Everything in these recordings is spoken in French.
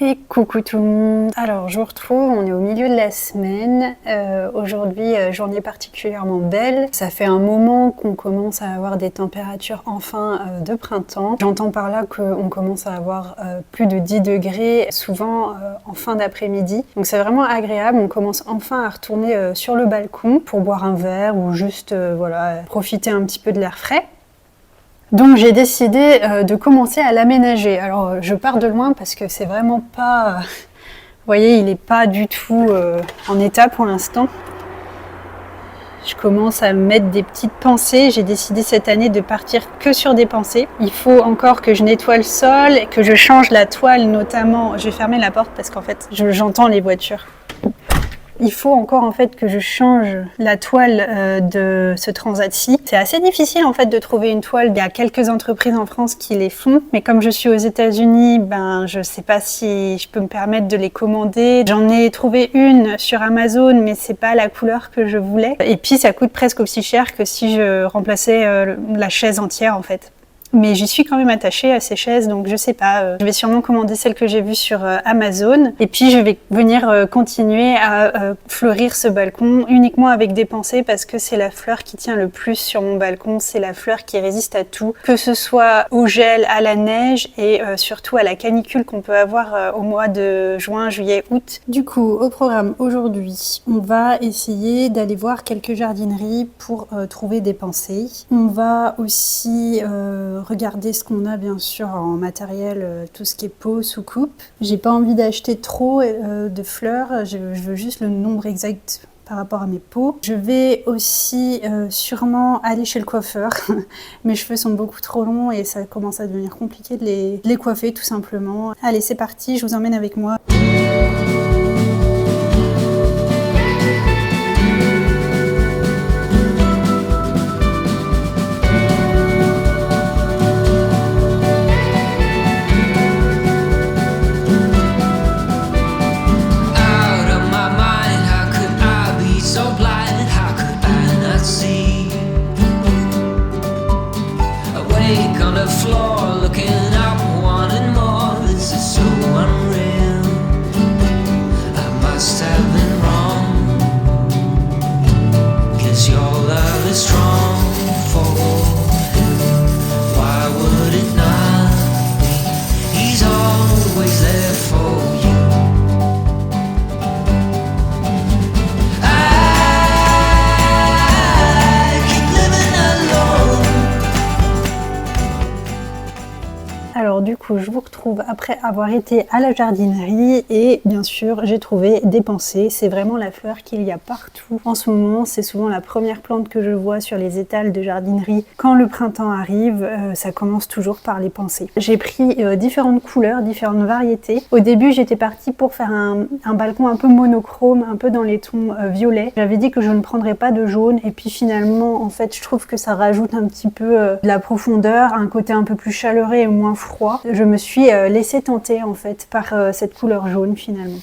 Et coucou tout le monde. Alors je vous retrouve, on est au milieu de la semaine. Aujourd'hui, journée particulièrement belle. Ça fait un moment qu'on commence à avoir des températures enfin de printemps. J'entends par là qu'on commence à avoir plus de 10 degrés, souvent en fin d'après-midi. Donc c'est vraiment agréable, on commence enfin à retourner sur le balcon pour boire un verre ou juste voilà, profiter un petit peu de l'air frais. Donc j'ai décidé de commencer à l'aménager. Alors je pars de loin parce que c'est vraiment pas... vous voyez, il n'est pas du tout en état pour l'instant. Je commence à mettre des petites pensées. J'ai décidé cette année de partir que sur des pensées. Il faut encore que je nettoie le sol, que je change la toile notamment. Je vais fermer la porte parce qu'en fait j'entends les voitures. Il faut encore en fait que je change la toile de ce transat-ci. C'est assez difficile en fait de trouver une toile. Il y a quelques entreprises en France qui les font, mais comme je suis aux États-Unis, je sais pas si je peux me permettre de les commander. J'en ai trouvé une sur Amazon, mais c'est pas la couleur que je voulais. Et puis ça coûte presque aussi cher que si je remplaçais la chaise entière en fait. Mais j'y suis quand même attachée à ces chaises, donc je sais pas. Je vais sûrement commander celle que j'ai vue sur Amazon. Et puis je vais venir continuer à fleurir ce balcon uniquement avec des pensées parce que c'est la fleur qui tient le plus sur mon balcon. C'est la fleur qui résiste à tout, que ce soit au gel, à la neige et surtout à la canicule qu'on peut avoir au mois de juin, juillet, août. Du coup, au programme aujourd'hui, on va essayer d'aller voir quelques jardineries pour trouver des pensées. On va aussi regarder ce qu'on a bien sûr en matériel, tout ce qui est pot, soucoupe. J'ai pas envie d'acheter trop de fleurs, je veux juste le nombre exact par rapport à mes pots. Je vais aussi sûrement aller chez le coiffeur. Mes cheveux sont beaucoup trop longs et ça commence à devenir compliqué de les coiffer tout simplement. Allez, c'est parti, je vous emmène avec moi. Alors du coup, je vous retrouve après avoir été à la jardinerie et bien sûr, j'ai trouvé des pensées. C'est vraiment la fleur qu'il y a partout. En ce moment, c'est souvent la première plante que je vois sur les étals de jardinerie. Quand le printemps arrive, ça commence toujours par les pensées. J'ai pris différentes couleurs, différentes variétés. Au début, j'étais partie pour faire un balcon un peu monochrome, un peu dans les tons violets. J'avais dit que je ne prendrais pas de jaune et puis finalement, en fait, je trouve que ça rajoute un petit peu de la profondeur, un côté un peu plus chaleureux et moins froid. Je me suis laissée tenter en fait par cette couleur jaune finalement.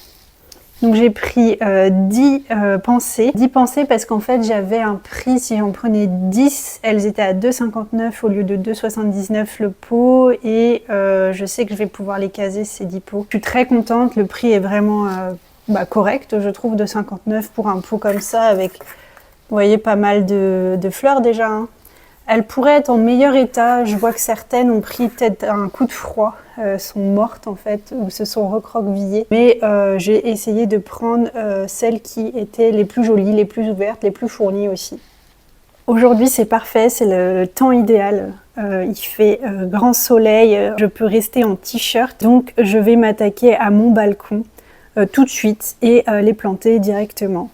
Donc j'ai pris 10 pensées. 10 pensées parce qu'en fait j'avais un prix, si j'en prenais 10, elles étaient à 2,59 au lieu de 2,79 le pot et je sais que je vais pouvoir les caser ces 10 pots. Je suis très contente, le prix est vraiment correct, je trouve, de 59 pour un pot comme ça avec, vous voyez, pas mal de fleurs déjà, hein. Elles pourraient être en meilleur état, je vois que certaines ont pris peut-être un coup de froid, sont mortes en fait, ou se sont recroquevillées. Mais j'ai essayé de prendre celles qui étaient les plus jolies, les plus ouvertes, les plus fournies aussi. Aujourd'hui c'est parfait, c'est le temps idéal. Il fait grand soleil, je peux rester en t-shirt, donc je vais m'attaquer à mon balcon tout de suite et les planter directement.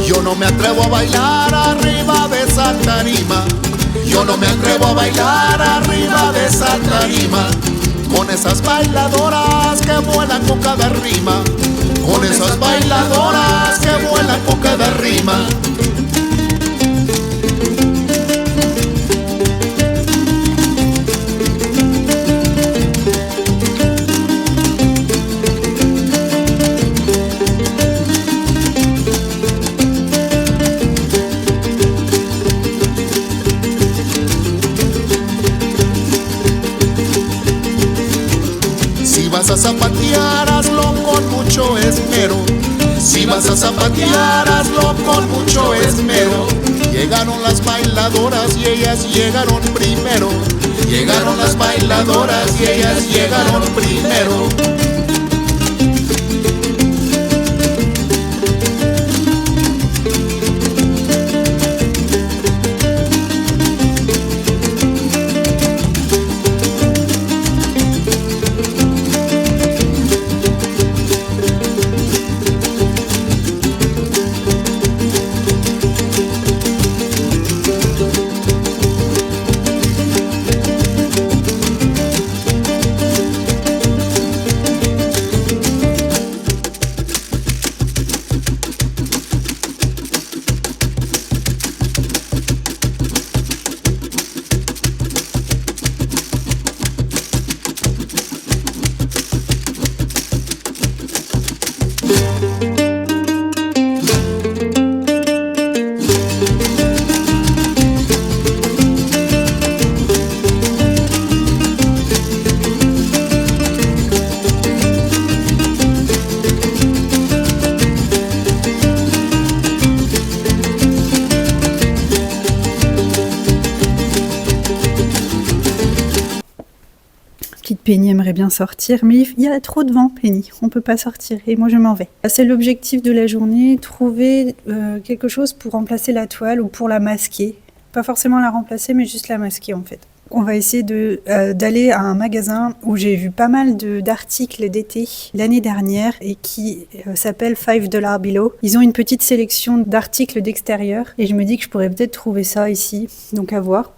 Yo no me atrevo a bailar arriba de esa tarima. Yo no me atrevo a bailar arriba de esa tarima. Con esas bailadoras que vuelan con cada rima. Con esas bailadoras que vuelan con cada rima. a zapatear, hazlo con mucho esmero. Llegaron las bailadoras y ellas llegaron primero. Llegaron las bailadoras y ellas llegaron primero. Penny aimerait bien sortir, mais il y a trop de vent, Penny. On peut pas sortir et moi je m'en vais. C'est l'objectif de la journée, trouver quelque chose pour remplacer la toile ou pour la masquer. Pas forcément la remplacer, mais juste la masquer en fait. On va essayer d'aller à un magasin où j'ai vu pas mal d'articles d'été l'année dernière et qui s'appelle $5 Below. Ils ont une petite sélection d'articles d'extérieur et je me dis que je pourrais peut-être trouver ça ici, donc à voir.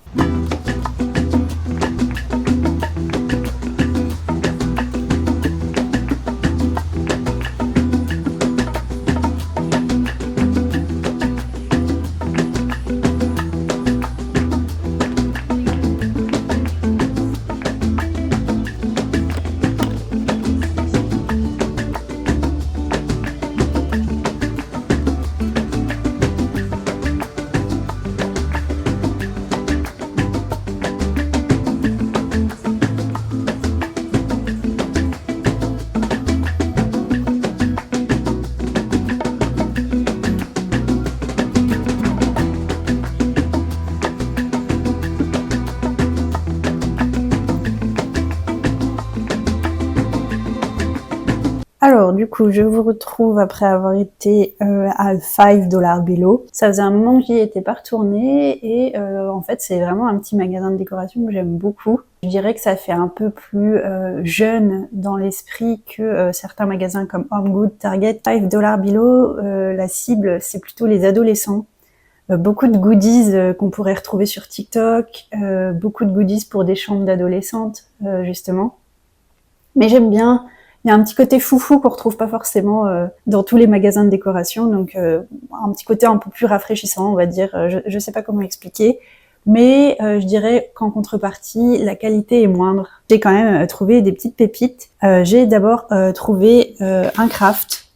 Alors du coup, je vous retrouve après avoir été à $5 Below. Ça faisait un moment que j'y étais pas retournée et en fait c'est vraiment un petit magasin de décoration que j'aime beaucoup. Je dirais que ça fait un peu plus jeune dans l'esprit que certains magasins comme Home Goods, Target. $5 Below, la cible c'est plutôt les adolescents. Beaucoup de goodies qu'on pourrait retrouver sur TikTok, beaucoup de goodies pour des chambres d'adolescentes justement. Mais j'aime bien. Il y a un petit côté foufou qu'on retrouve pas forcément dans tous les magasins de décoration, donc un petit côté un peu plus rafraîchissant, on va dire. Je sais pas comment expliquer, mais je dirais qu'en contrepartie, la qualité est moindre. J'ai quand même trouvé des petites pépites. J'ai d'abord trouvé un craft.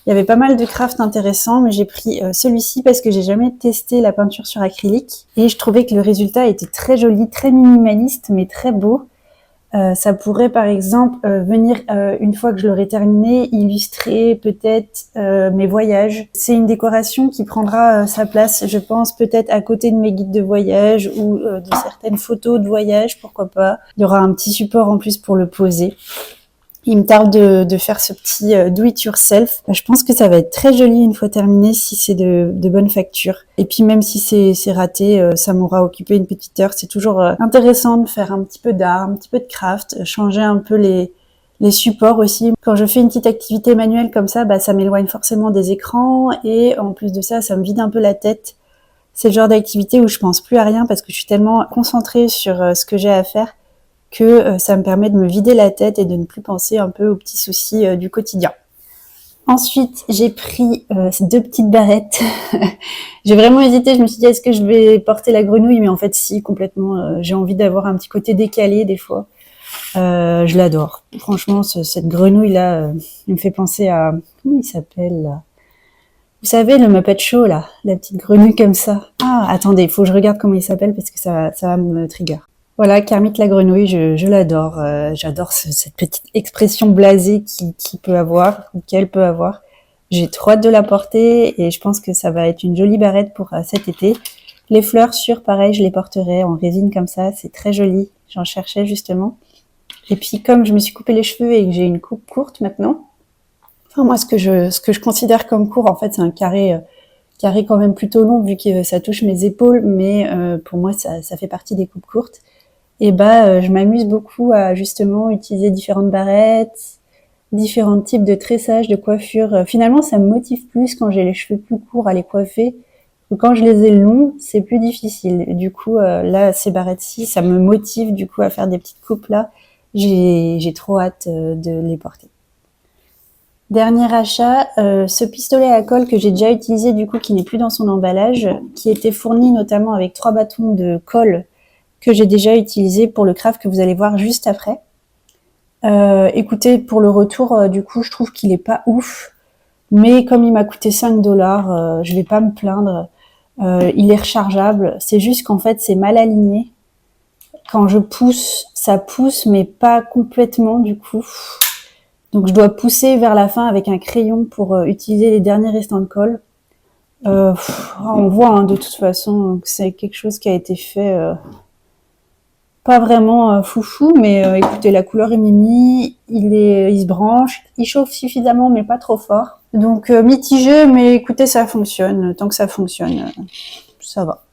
Il y avait pas mal de crafts intéressants, mais j'ai pris celui-ci parce que j'ai jamais testé la peinture sur acrylique et je trouvais que le résultat était très joli, très minimaliste, mais très beau. Ça pourrait par exemple venir une fois que je l'aurai terminé illustrer peut-être mes voyages. C'est une décoration qui prendra sa place, je pense, peut-être à côté de mes guides de voyage ou de certaines photos de voyage, pourquoi pas. Il y aura un petit support en plus pour le poser. Il me tarde de faire ce petit do it yourself. Je pense que ça va être très joli une fois terminé si c'est de bonne facture. Et puis même si c'est raté, ça m'aura occupé une petite heure. C'est toujours intéressant de faire un petit peu d'art, un petit peu de craft, changer un peu les supports aussi. Quand je fais une petite activité manuelle comme ça, ça m'éloigne forcément des écrans et en plus de ça, ça me vide un peu la tête. C'est le genre d'activité où je pense plus à rien parce que je suis tellement concentrée sur ce que j'ai à faire que ça me permet de me vider la tête et de ne plus penser un peu aux petits soucis du quotidien. Ensuite, j'ai pris ces 2 petites barrettes. J'ai vraiment hésité, je me suis dit est-ce que je vais porter la grenouille, mais en fait si, complètement. J'ai envie d'avoir un petit côté décalé des fois. Je l'adore. Franchement, cette grenouille-là, il me fait penser à... Comment il s'appelle là ? Vous savez, le Muppet Show, là, la petite grenouille comme ça. Ah, attendez, il faut que je regarde comment il s'appelle parce que ça va me trigger. Voilà, Kermit la grenouille, je l'adore. J'adore cette petite expression blasée qu'il peut avoir, ou qu'elle peut avoir. J'ai trop hâte de la porter et je pense que ça va être une jolie barrette pour cet été. Les fleurs sûres, pareil, je les porterai en résine comme ça, c'est très joli. J'en cherchais justement. Et puis comme je me suis coupé les cheveux et que j'ai une coupe courte maintenant, enfin moi ce que je considère comme court, en fait c'est un carré quand même plutôt long vu que ça touche mes épaules, mais pour moi ça fait partie des coupes courtes. Et je m'amuse beaucoup à justement utiliser différentes barrettes, différents types de tressage, de coiffure. Finalement, ça me motive plus quand j'ai les cheveux plus courts à les coiffer. Ou quand je les ai longs, c'est plus difficile. Et du coup, là, ces barrettes-ci, ça me motive du coup à faire des petites coupes là. J'ai trop hâte de les porter. Dernier achat, ce pistolet à colle que j'ai déjà utilisé du coup, qui n'est plus dans son emballage, qui était fourni notamment avec 3 bâtons de colle que j'ai déjà utilisé pour le craft que vous allez voir juste après. Écoutez, pour le retour, du coup, je trouve qu'il est pas ouf, mais comme il m'a coûté 5$, je vais pas me plaindre. Il est rechargeable, c'est juste qu'en fait, c'est mal aligné. Quand je pousse, ça pousse, mais pas complètement, du coup. Donc, je dois pousser vers la fin avec un crayon pour utiliser les derniers restants de colle. On voit, hein, de toute façon, que c'est quelque chose qui a été fait... pas vraiment foufou, mais écoutez, la couleur est mimi, il se branche, il chauffe suffisamment, mais pas trop fort. Donc mitigé, mais écoutez, ça fonctionne. Tant que ça fonctionne, ça va.